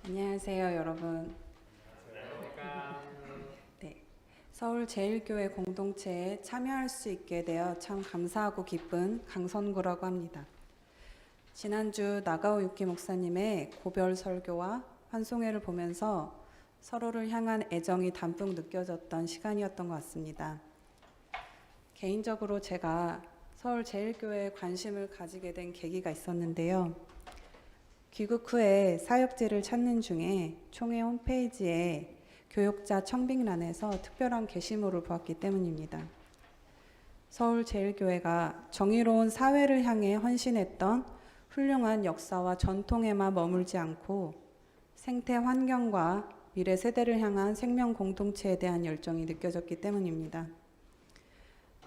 안녕하세요, 여러분. 네, 서울제일교회 공동체에 참여할 수 있게 되어 참 감사하고 기쁜 강선구라고 합니다. 지난주 나가오 유키 목사님의 고별 설교와 환송회를 보면서 서로를 향한 애정이 담뿍 느껴졌던 시간이었던 것 같습니다. 개인적으로 제가 서울제일교회에 관심을 가지게 된 계기가 있었는데요. 귀국 후에 사역지를 찾는 중에 총회 홈페이지에 교육자 청빙란에서 특별한 게시물을 보았기 때문입니다. 서울제일교회가 정의로운 사회를 향해 헌신했던 훌륭한 역사와 전통에만 머물지 않고 생태 환경과 미래 세대를 향한 생명 공동체에 대한 열정이 느껴졌기 때문입니다.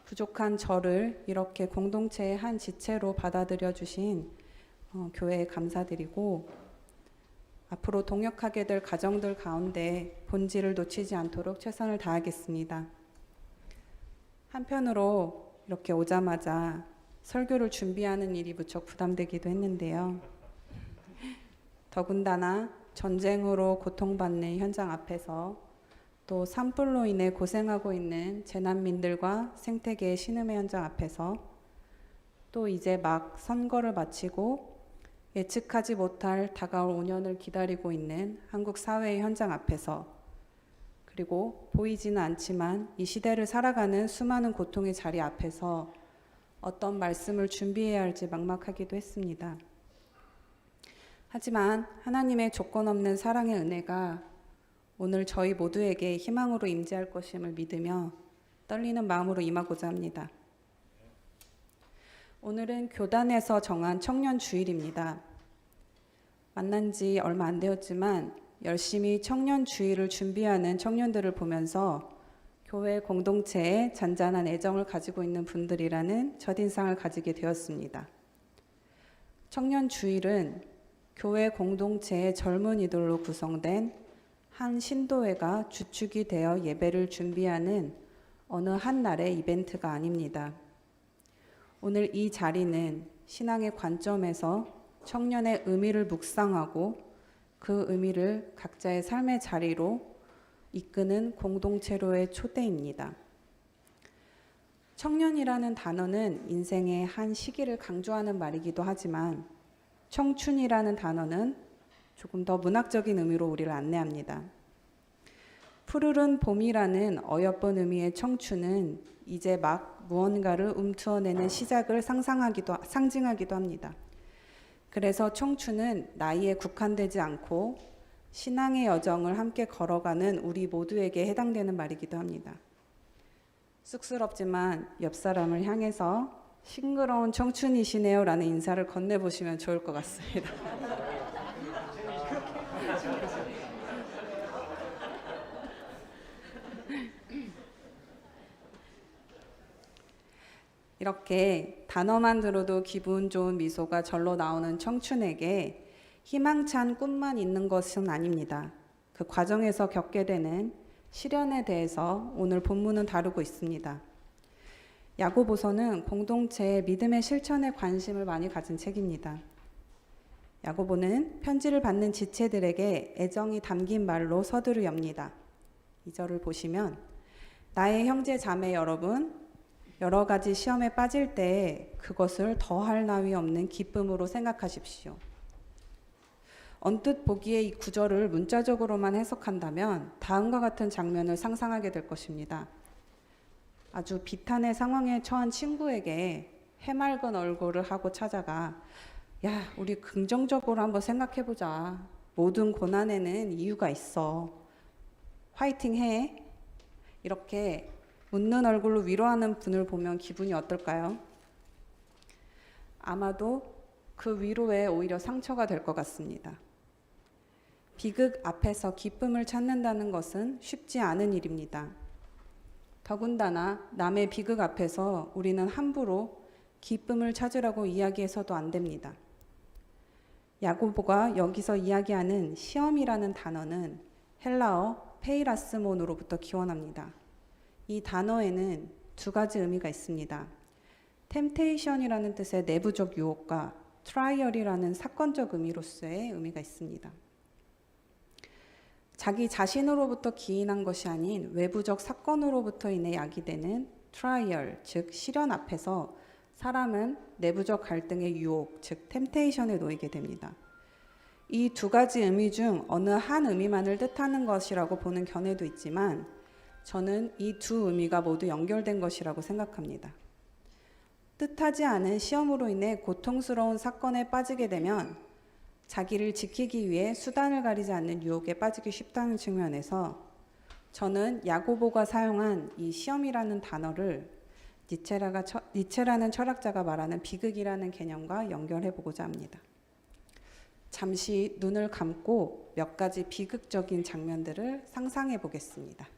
부족한 저를 이렇게 공동체의 한 지체로 받아들여 주신 교회에 감사드리고, 앞으로 동역하게 될 가정들 가운데 본질을 놓치지 않도록 최선을 다하겠습니다. 한편으로 이렇게 오자마자 설교를 준비하는 일이 무척 부담되기도 했는데요. 더군다나 전쟁으로 고통받는 현장 앞에서, 또 산불로 인해 고생하고 있는 재난민들과 생태계의 신음의 현장 앞에서, 또 이제 막 선거를 마치고 예측하지 못할 다가올 5년을 기다리고 있는 한국 사회의 현장 앞에서, 그리고 보이지는 않지만 이 시대를 살아가는 수많은 고통의 자리 앞에서 어떤 말씀을 준비해야 할지 막막하기도 했습니다. 하지만 하나님의 조건 없는 사랑의 은혜가 오늘 저희 모두에게 희망으로 임재할 것임을 믿으며 떨리는 마음으로 임하고자 합니다. 오늘은 교단에서 정한 청년 주일입니다. 만난 지 얼마 안 되었지만 열심히 청년 주일을 준비하는 청년들을 보면서 교회 공동체에 잔잔한 애정을 가지고 있는 분들이라는 첫인상을 가지게 되었습니다. 청년 주일은 교회 공동체의 젊은이들로 구성된 한 신도회가 주축이 되어 예배를 준비하는 어느 한 날의 이벤트가 아닙니다. 오늘 이 자리는 신앙의 관점에서 청년의 의미를 묵상하고 그 의미를 각자의 삶의 자리로 이끄는 공동체로의 초대입니다. 청년이라는 단어는 인생의 한 시기를 강조하는 말이기도 하지만 청춘이라는 단어는 조금 더 문학적인 의미로 우리를 안내합니다. 푸르른 봄이라는 어여쁜 의미의 청춘은 이제 막 무언가를 움투어내는 시작을 상징하기도 합니다. 그래서 청춘은 나이에 국한되지 않고 신앙의 여정을 함께 걸어가는 우리 모두에게 해당되는 말이기도 합니다. 쑥스럽지만 옆 사람을 향해서 싱그러운 청춘이시네요 라는 인사를 건네보시면 좋을 것 같습니다. 이렇게 단어만 들어도 기분 좋은 미소가 절로 나오는 청춘에게 희망찬 꿈만 있는 것은 아닙니다. 그 과정에서 겪게 되는 시련에 대해서 오늘 본문은 다루고 있습니다. 야고보서는 공동체의 믿음의 실천에 관심을 많이 가진 책입니다. 야고보는 편지를 받는 지체들에게 애정이 담긴 말로 서두를 엽니다. 2절을 보시면, 나의 형제 자매 여러분, 여러 가지 시험에 빠질 때 그것을 더할 나위 없는 기쁨으로 생각하십시오. 언뜻 보기에 이 구절을 문자적으로만 해석한다면 다음과 같은 장면을 상상하게 될 것입니다. 아주 비탄의 상황에 처한 친구에게 해맑은 얼굴을 하고 찾아가, 야, 우리 긍정적으로 한번 생각해보자. 모든 고난에는 이유가 있어. 화이팅 해. 이렇게 웃는 얼굴로 위로하는 분을 보면 기분이 어떨까요? 아마도 그 위로에 오히려 상처가 될 것 같습니다. 비극 앞에서 기쁨을 찾는다는 것은 쉽지 않은 일입니다. 더군다나 남의 비극 앞에서 우리는 함부로 기쁨을 찾으라고 이야기해서도 안 됩니다. 야고보가 여기서 이야기하는 시험이라는 단어는 헬라어 페이라스몬으로부터 기원합니다. 이 단어에는 두 가지 의미가 있습니다. 템테이션이라는 뜻의 내부적 유혹과 트라이얼이라는 사건적 의미로서의 의미가 있습니다. 자기 자신으로부터 기인한 것이 아닌 외부적 사건으로부터 인해 야기되는 트라이얼, 즉 시련 앞에서 사람은 내부적 갈등의 유혹, 즉 템테이션에 놓이게 됩니다. 이 두 가지 의미 중 어느 한 의미만을 뜻하는 것이라고 보는 견해도 있지만 저는 이 두 의미가 모두 연결된 것이라고 생각합니다. 뜻하지 않은 시험으로 인해 고통스러운 사건에 빠지게 되면 자기를 지키기 위해 수단을 가리지 않는 유혹에 빠지기 쉽다는 측면에서 저는 야고보가 사용한 이 시험이라는 단어를 니체라는 철학자가 말하는 비극이라는 개념과 연결해 보고자 합니다. 잠시 눈을 감고 몇 가지 비극적인 장면들을 상상해 보겠습니다.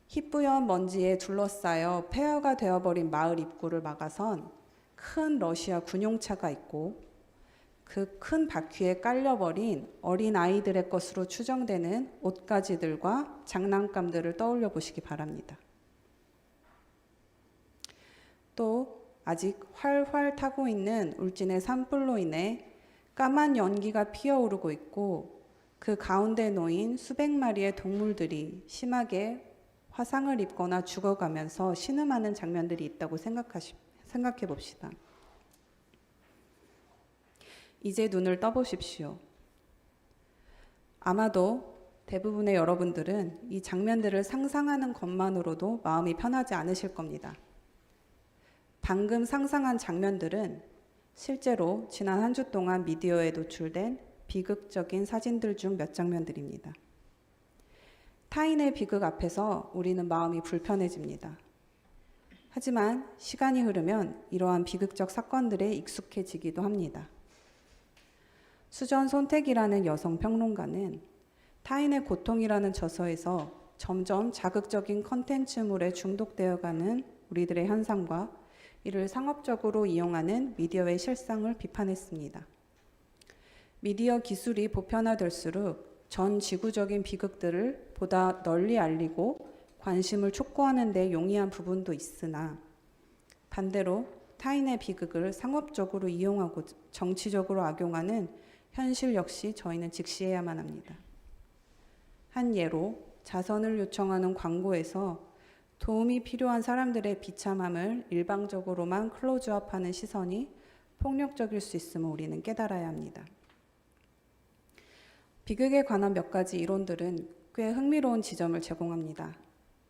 희뿌연 먼지에 둘러싸여 폐허가 되어버린 마을 입구를 막아선 큰 러시아 군용차가 있고 그 큰 바퀴에 깔려버린 어린 아이들의 것으로 추정되는 옷가지들과 장난감들을 떠올려 보시기 바랍니다. 또 아직 활활 타고 있는 울진의 산불로 인해 까만 연기가 피어오르고 있고 그 가운데 놓인 수백 마리의 동물들이 심하게 화상을 입거나 죽어가면서 신음하는 장면들이 있다고 생각해 봅시다. 이제 눈을 떠보십시오. 아마도 대부분의 여러분들은 이 장면들을 상상하는 것만으로도 마음이 편하지 않으실 겁니다. 방금 상상한 장면들은 실제로 지난 한 주 동안 미디어에 노출된 비극적인 사진들 중 몇 장면들입니다. 타인의 비극 앞에서 우리는 마음이 불편해집니다. 하지만 시간이 흐르면 이러한 비극적 사건들에 익숙해지기도 합니다. 수전 손택이라는 여성 평론가는 타인의 고통이라는 저서에서 점점 자극적인 컨텐츠물에 중독되어가는 우리들의 현상과 이를 상업적으로 이용하는 미디어의 실상을 비판했습니다. 미디어 기술이 보편화될수록 전 지구적인 비극들을 보다 널리 알리고 관심을 촉구하는 데 용이한 부분도 있으나 반대로 타인의 비극을 상업적으로 이용하고 정치적으로 악용하는 현실 역시 저희는 직시해야만 합니다. 한 예로 자선을 요청하는 광고에서 도움이 필요한 사람들의 비참함을 일방적으로만 클로즈업하는 시선이 폭력적일 수 있음을 우리는 깨달아야 합니다. 비극에 관한 몇 가지 이론들은 꽤 흥미로운 지점을 제공합니다.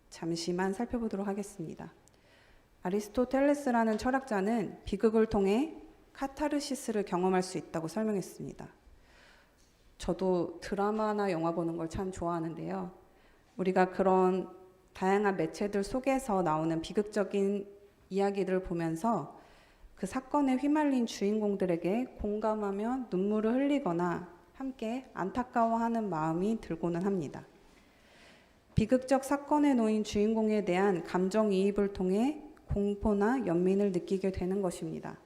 잠시만 살펴보도록 하겠습니다. 아리스토텔레스라는 철학자는 비극을 통해 카타르시스를 경험할 수 있다고 설명했습니다. 저도 드라마나 영화 보는 걸 참 좋아하는데요. 우리가 그런 다양한 매체들 속에서 나오는 비극적인 이야기들을 보면서 그 사건에 휘말린 주인공들에게 공감하며 눈물을 흘리거나 함께 안타까워하는 마음이 들고는 합니다. 비극적 사건에 놓인 주인공에 대한 감정이입을 통해 공포나 연민을 느끼게 되는 것입니다.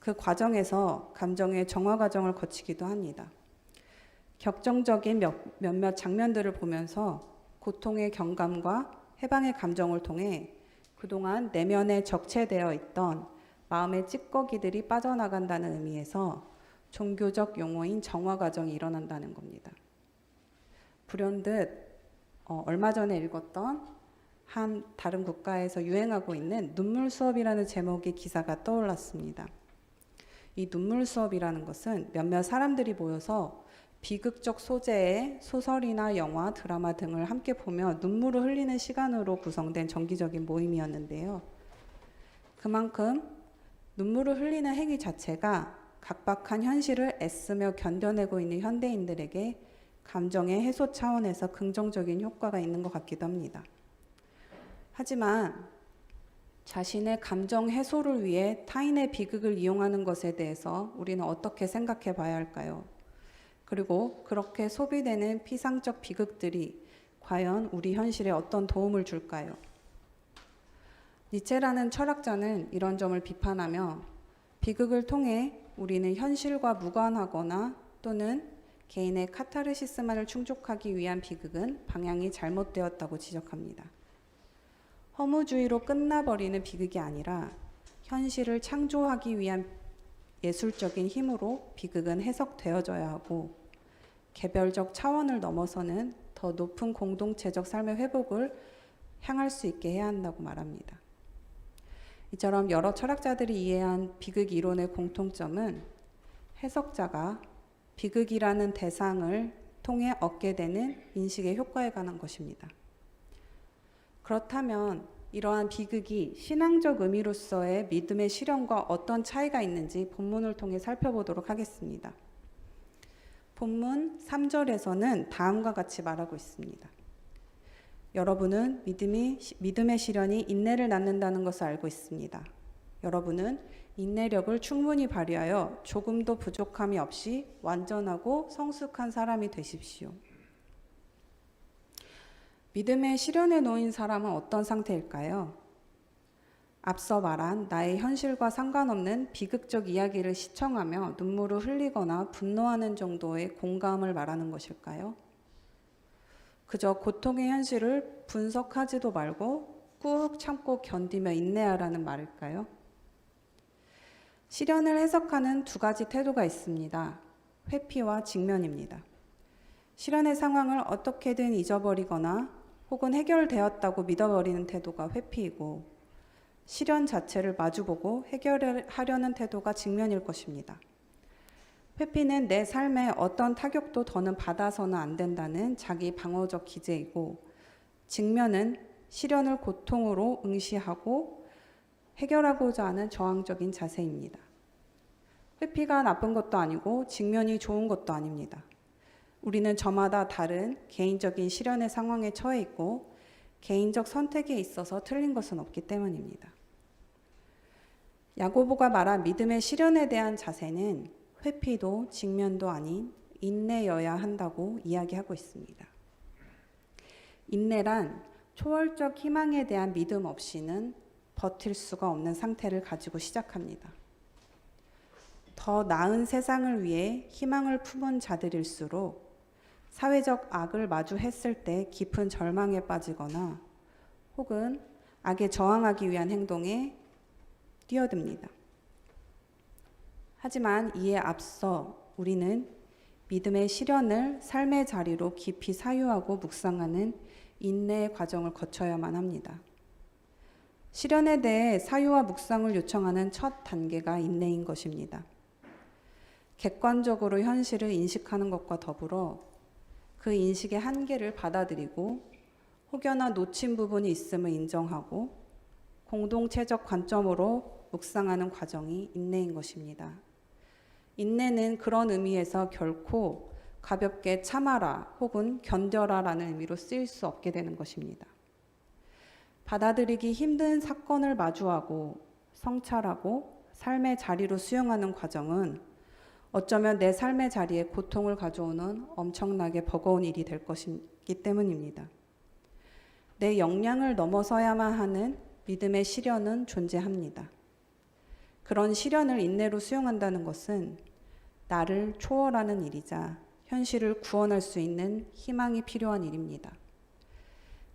그 과정에서 감정의 정화 과정을 거치기도 합니다. 격정적인 몇몇 장면들을 보면서 고통의 경감과 해방의 감정을 통해 그동안 내면에 적체되어 있던 마음의 찌꺼기들이 빠져나간다는 의미에서 종교적 용어인 정화 과정이 일어난다는 겁니다. 불현듯 얼마 전에 읽었던 한 다른 국가에서 유행하고 있는 눈물 수업이라는 제목의 기사가 떠올랐습니다. 이 눈물 수업이라는 것은 몇몇 사람들이 모여서 비극적 소재의 소설이나 영화, 드라마 등을 함께 보며 눈물을 흘리는 시간으로 구성된 정기적인 모임이었는데요. 그만큼 눈물을 흘리는 행위 자체가 각박한 현실을 애쓰며 견뎌내고 있는 현대인들에게 감정의 해소 차원에서 긍정적인 효과가 있는 것 같기도 합니다. 하지만 자신의 감정 해소를 위해 타인의 비극을 이용하는 것에 대해서 우리는 어떻게 생각해 봐야 할까요? 그리고 그렇게 소비되는 피상적 비극들이 과연 우리 현실에 어떤 도움을 줄까요? 니체라는 철학자는 이런 점을 비판하며 비극을 통해 우리는 현실과 무관하거나 또는 개인의 카타르시스만을 충족하기 위한 비극은 방향이 잘못되었다고 지적합니다. 허무주의로 끝나버리는 비극이 아니라 현실을 창조하기 위한 예술적인 힘으로 비극은 해석되어져야 하고 개별적 차원을 넘어서는 더 높은 공동체적 삶의 회복을 향할 수 있게 해야 한다고 말합니다. 이처럼 여러 철학자들이 이해한 비극 이론의 공통점은 해석자가 비극이라는 대상을 통해 얻게 되는 인식의 효과에 관한 것입니다. 그렇다면 이러한 비극이 신앙적 의미로서의 믿음의 실현과 어떤 차이가 있는지 본문을 통해 살펴보도록 하겠습니다. 본문 3절에서는 다음과 같이 말하고 있습니다. 여러분은 믿음의 실현이 인내를 낳는다는 것을 알고 있습니다. 여러분은 인내력을 충분히 발휘하여 조금도 부족함이 없이 완전하고 성숙한 사람이 되십시오. 믿음의 실현에 놓인 사람은 어떤 상태일까요? 앞서 말한 나의 현실과 상관없는 비극적 이야기를 시청하며 눈물을 흘리거나 분노하는 정도의 공감을 말하는 것일까요? 그저 고통의 현실을 분석하지도 말고 꾹 참고 견디며 인내하라는 말일까요? 실현을 해석하는 두 가지 태도가 있습니다. 회피와 직면입니다. 실현의 상황을 어떻게든 잊어버리거나 혹은 해결되었다고 믿어버리는 태도가 회피이고, 실현 자체를 마주보고 해결하려는 태도가 직면일 것입니다. 회피는 내 삶에 어떤 타격도 더는 받아서는 안 된다는 자기 방어적 기제이고, 직면은 실현을 고통으로 응시하고 해결하고자 하는 저항적인 자세입니다. 회피가 나쁜 것도 아니고 직면이 좋은 것도 아닙니다. 우리는 저마다 다른 개인적인 실현의 상황에 처해 있고 개인적 선택에 있어서 틀린 것은 없기 때문입니다. 야고보가 말한 믿음의 실현에 대한 자세는 회피도 직면도 아닌 인내여야 한다고 이야기하고 있습니다. 인내란 초월적 희망에 대한 믿음 없이는 버틸 수가 없는 상태를 가지고 시작합니다. 더 나은 세상을 위해 희망을 품은 자들일수록 사회적 악을 마주했을 때 깊은 절망에 빠지거나 혹은 악에 저항하기 위한 행동에 뛰어듭니다. 하지만 이에 앞서 우리는 믿음의 실현을 삶의 자리로 깊이 사유하고 묵상하는 인내의 과정을 거쳐야만 합니다. 실현에 대해 사유와 묵상을 요청하는 첫 단계가 인내인 것입니다. 객관적으로 현실을 인식하는 것과 더불어 그 인식의 한계를 받아들이고 혹여나 놓친 부분이 있음을 인정하고 공동체적 관점으로 묵상하는 과정이 인내인 것입니다. 인내는 그런 의미에서 결코 가볍게 참아라 혹은 견뎌라 라는 의미로 쓰일 수 없게 되는 것입니다. 받아들이기 힘든 사건을 마주하고 성찰하고 삶의 자리로 수용하는 과정은 어쩌면 내 삶의 자리에 고통을 가져오는 엄청나게 버거운 일이 될 것이기 때문입니다. 내 역량을 넘어서야만 하는 믿음의 시련은 존재합니다. 그런 시련을 인내로 수용한다는 것은 나를 초월하는 일이자 현실을 구원할 수 있는 희망이 필요한 일입니다.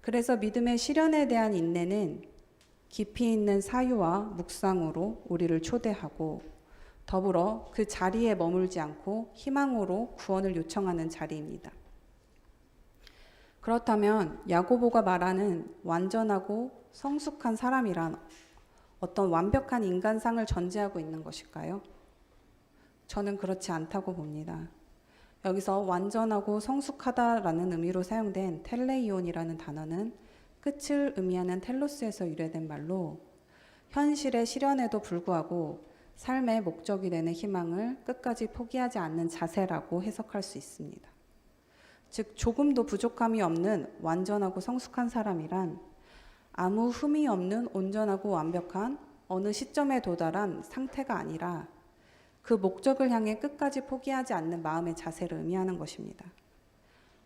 그래서 믿음의 시련에 대한 인내는 깊이 있는 사유와 묵상으로 우리를 초대하고 더불어 그 자리에 머물지 않고 희망으로 구원을 요청하는 자리입니다. 그렇다면 야고보가 말하는 완전하고 성숙한 사람이란 어떤 완벽한 인간상을 전제하고 있는 것일까요? 저는 그렇지 않다고 봅니다. 여기서 완전하고 성숙하다라는 의미로 사용된 텔레이온이라는 단어는 끝을 의미하는 텔로스에서 유래된 말로 현실의 시련에도 불구하고 삶의 목적이 되는 희망을 끝까지 포기하지 않는 자세라고 해석할 수 있습니다. 즉 조금도 부족함이 없는 완전하고 성숙한 사람이란 아무 흠이 없는 온전하고 완벽한 어느 시점에 도달한 상태가 아니라 그 목적을 향해 끝까지 포기하지 않는 마음의 자세를 의미하는 것입니다.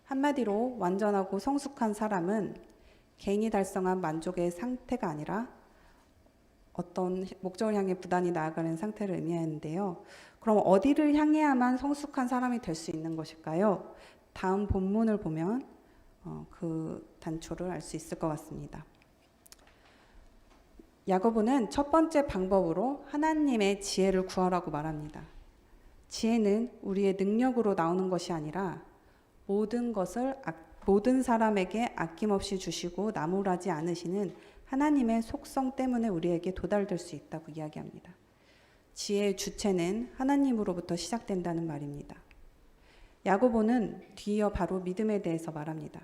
한마디로 완전하고 성숙한 사람은 개인이 달성한 만족의 상태가 아니라 어떤 목적을 향해 부단히 나아가는 상태를 의미하는데요. 그럼 어디를 향해야만 성숙한 사람이 될 수 있는 것일까요? 다음 본문을 보면 그 단초를 알 수 있을 것 같습니다. 야고보는 첫 번째 방법으로 하나님의 지혜를 구하라고 말합니다. 지혜는 우리의 능력으로 나오는 것이 아니라 모든 사람에게 아낌없이 주시고 나무라지 않으시는 하나님의 속성 때문에 우리에게 도달될 수 있다고 이야기합니다. 지혜의 주체는 하나님으로부터 시작된다는 말입니다. 야고보는 뒤이어 바로 믿음에 대해서 말합니다.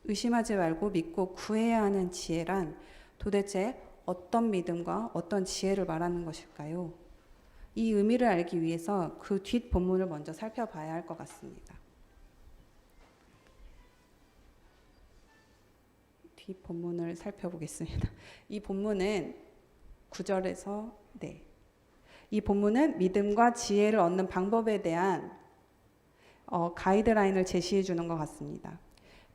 의심하지 말고 믿고 구해야 하는 지혜란 도대체 어떤 믿음과 어떤 지혜를 말하는 것일까요? 이 의미를 알기 위해서 그 뒷 본문을 먼저 살펴봐야 할 것 같습니다. 뒷 본문을 살펴보겠습니다. 이 본문은 9절에서 이 본문은 믿음과 지혜를 얻는 방법에 대한 가이드라인을 제시해 주는 것 같습니다.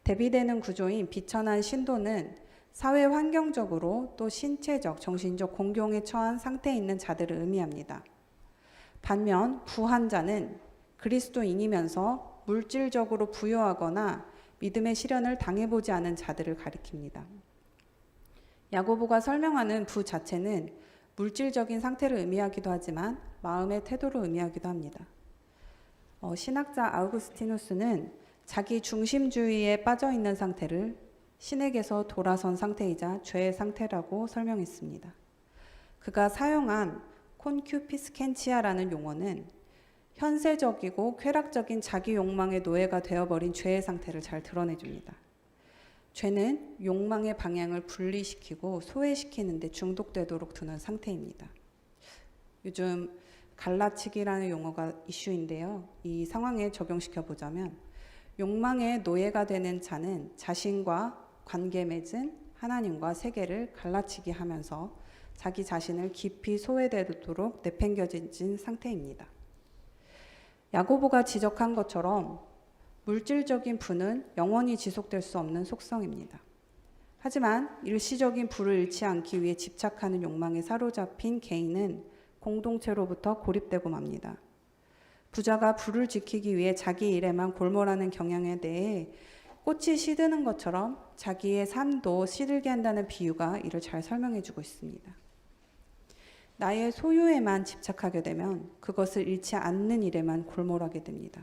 대비되는 구조인 비천한 신도는 사회 환경적으로 또 신체적, 정신적 공경에 처한 상태에 있는 자들을 의미합니다. 반면 부한자는 그리스도인이면서 물질적으로 부유하거나 믿음의 시련을 당해보지 않은 자들을 가리킵니다. 야고보가 설명하는 부 자체는 물질적인 상태를 의미하기도 하지만 마음의 태도를 의미하기도 합니다. 신학자 아우구스티누스는 자기 중심주의에 빠져 있는 상태를 신에게서 돌아선 상태이자 죄의 상태라고 설명했습니다. 그가 사용한 콘큐피스켄치아라는 용어는 현세적이고 쾌락적인 자기 욕망의 노예가 되어버린 죄의 상태를 잘 드러내줍니다. 죄는 욕망의 방향을 분리시키고 소외시키는 데 중독되도록 두는 상태입니다. 요즘 갈라치기라는 용어가 이슈인데요. 이 상황에 적용시켜 보자면 욕망의 노예가 되는 자는 자신과 관계 맺은 하나님과 세계를 갈라치기 하면서 자기 자신을 깊이 소외되도록 내팽겨진 상태입니다. 야고보가 지적한 것처럼 물질적인 부는 영원히 지속될 수 없는 속성입니다. 하지만 일시적인 부를 잃지 않기 위해 집착하는 욕망에 사로잡힌 개인은 공동체로부터 고립되고 맙니다. 부자가 부를 지키기 위해 자기 일에만 골몰하는 경향에 대해 꽃이 시드는 것처럼 자기의 삶도 시들게 한다는 비유가 이를 잘 설명해주고 있습니다. 나의 소유에만 집착하게 되면 그것을 잃지 않는 일에만 골몰하게 됩니다.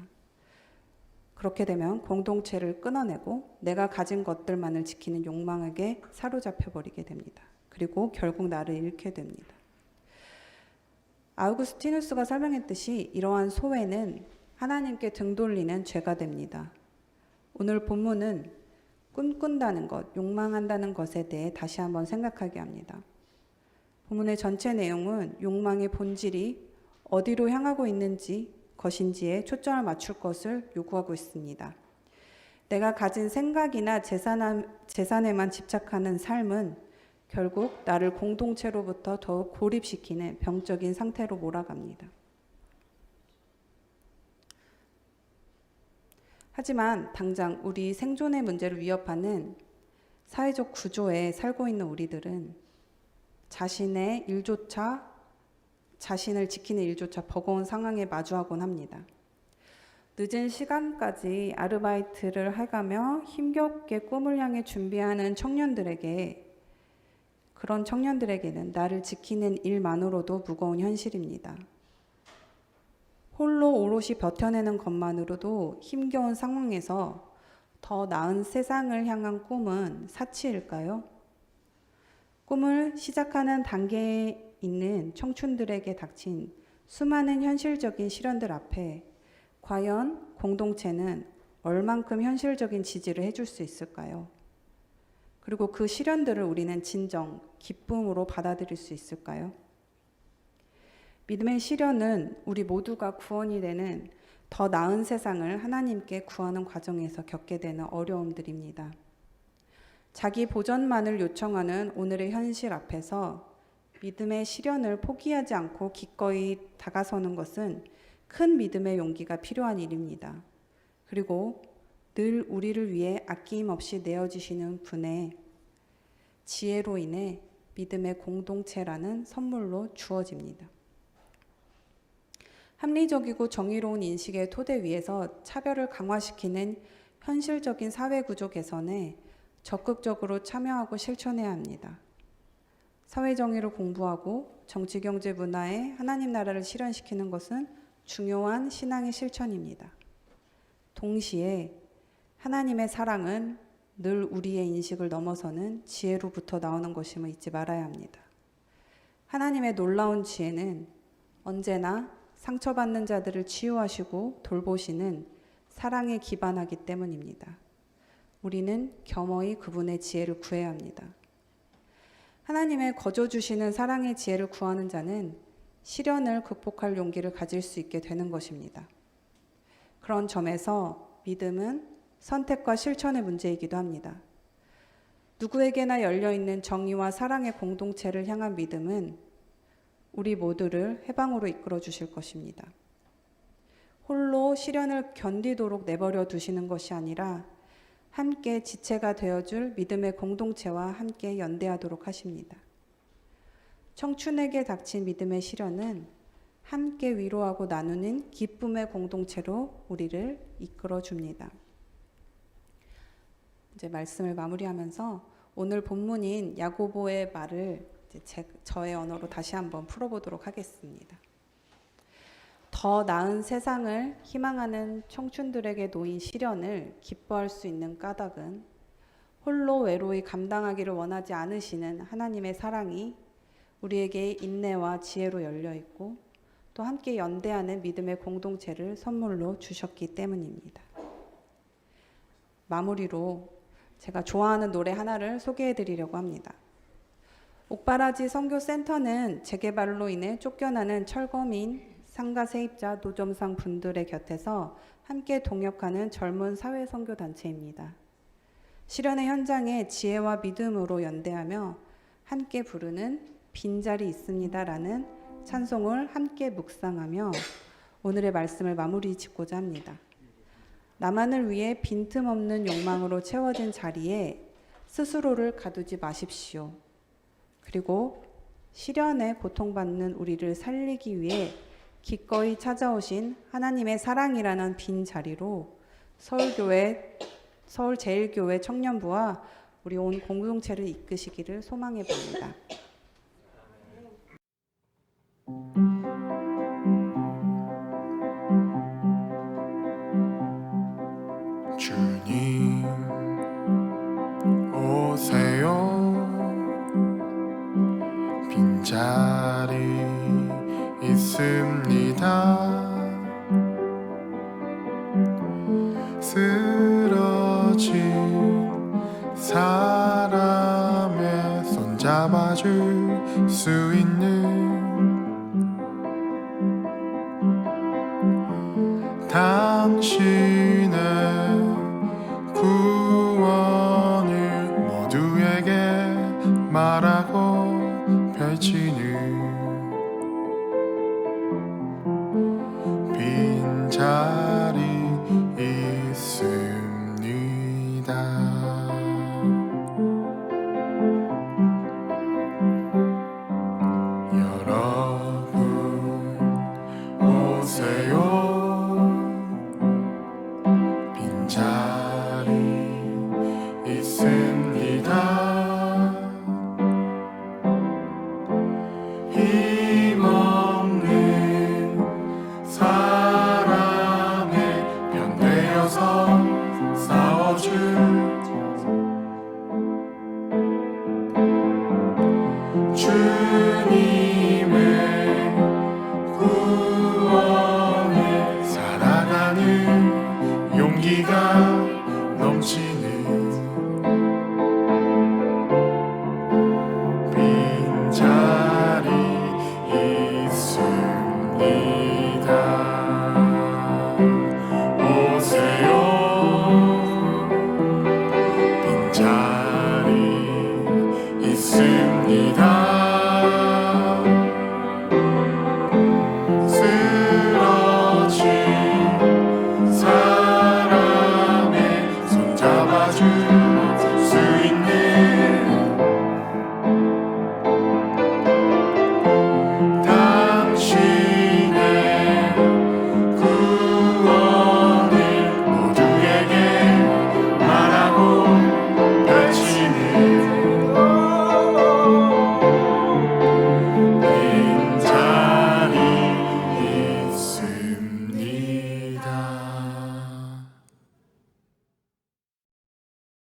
그렇게 되면 공동체를 끊어내고 내가 가진 것들만을 지키는 욕망에게 사로잡혀 버리게 됩니다. 그리고 결국 나를 잃게 됩니다. 아우구스티누스가 설명했듯이 이러한 소외는 하나님께 등 돌리는 죄가 됩니다. 오늘 본문은 꿈꾼다는 것, 욕망한다는 것에 대해 다시 한번 생각하게 합니다. 본문의 전체 내용은 욕망의 본질이 어디로 향하고 있는지 것인지에 초점을 맞출 것을 요구하고 있습니다. 내가 가진 생각이나 재산에만 집착하는 삶은 결국 나를 공동체로부터 더욱 고립시키는 병적인 상태로 몰아갑니다. 하지만 당장 우리 생존의 문제를 위협하는 사회적 구조에 살고 있는 우리들은 자신의 일조차, 자신을 지키는 일조차 버거운 상황에 마주하곤 합니다. 늦은 시간까지 아르바이트를 해가며 힘겹게 꿈을 향해 준비하는 그런 청년들에게는 나를 지키는 일만으로도 무거운 현실입니다. 홀로 오롯이 버텨내는 것만으로도 힘겨운 상황에서 더 나은 세상을 향한 꿈은 사치일까요? 꿈을 시작하는 단계에 있는 청춘들에게 닥친 수많은 현실적인 시련들 앞에 과연 공동체는 얼만큼 현실적인 지지를 해줄 수 있을까요? 그리고 그 시련들을 우리는 진정, 기쁨으로 받아들일 수 있을까요? 믿음의 시련은 우리 모두가 구원이 되는 더 나은 세상을 하나님께 구하는 과정에서 겪게 되는 어려움들입니다. 자기 보전만을 요청하는 오늘의 현실 앞에서 믿음의 시련을 포기하지 않고 기꺼이 다가서는 것은 큰 믿음의 용기가 필요한 일입니다. 그리고 늘 우리를 위해 아낌없이 내어주시는 분의 지혜로 인해 믿음의 공동체라는 선물로 주어집니다. 합리적이고 정의로운 인식의 토대 위에서 차별을 강화시키는 현실적인 사회구조 개선에 적극적으로 참여하고 실천해야 합니다. 사회정의를 공부하고 정치경제 문화에 하나님 나라를 실현시키는 것은 중요한 신앙의 실천입니다. 동시에 하나님의 사랑은 늘 우리의 인식을 넘어서는 지혜로부터 나오는 것임을 잊지 말아야 합니다. 하나님의 놀라운 지혜는 언제나 상처받는 자들을 치유하시고 돌보시는 사랑에 기반하기 때문입니다. 우리는 겸허히 그분의 지혜를 구해야 합니다. 하나님의 거저 주시는 사랑의 지혜를 구하는 자는 시련을 극복할 용기를 가질 수 있게 되는 것입니다. 그런 점에서 믿음은 선택과 실천의 문제이기도 합니다. 누구에게나 열려있는 정의와 사랑의 공동체를 향한 믿음은 우리 모두를 해방으로 이끌어 주실 것입니다. 홀로 시련을 견디도록 내버려 두시는 것이 아니라 함께 지체가 되어줄 믿음의 공동체와 함께 연대하도록 하십니다. 청춘에게 닥친 믿음의 시련은 함께 위로하고 나누는 기쁨의 공동체로 우리를 이끌어 줍니다. 이제 말씀을 마무리하면서 오늘 본문인 야고보의 말을 저의 언어로 다시 한번 풀어보도록 하겠습니다. 더 나은 세상을 희망하는 청춘들에게 놓인 시련을 기뻐할 수 있는 까닭은 홀로 외로이 감당하기를 원하지 않으시는 하나님의 사랑이 우리에게 인내와 지혜로 열려 있고 또 함께 연대하는 믿음의 공동체를 선물로 주셨기 때문입니다. 마무리로 제가 좋아하는 노래 하나를 소개해 드리려고 합니다. 옥바라지 선교센터는 재개발로 인해 쫓겨나는 철거민, 상가 세입자, 노점상 분들의 곁에서 함께 동역하는 젊은 사회 선교 단체입니다. 시련의 현장에 지혜와 믿음으로 연대하며 함께 부르는 빈자리 있습니다라는 찬송을 함께 묵상하며 오늘의 말씀을 마무리 짓고자 합니다. 나만을 위해 빈틈없는 욕망으로 채워진 자리에 스스로를 가두지 마십시오. 그리고 시련에 고통받는 우리를 살리기 위해 기꺼이 찾아오신 하나님의 사랑이라는 빈 자리로 서울제일교회 청년부와 우리 온 공동체를 이끄시기를 소망해 봅니다. 주님 오세요. 빈자리 있습니다. 쓰러진 사람의 손 잡아줄 수 있는 당신의 구원을 모두에게 말하고 펼치는 빈자리 있습니다. 여러분 오세요. 빈자리 있습니다. 힘없는 사람의 편 되어서 싸워줄 주님의 구원에 살아가는 용기가 넘치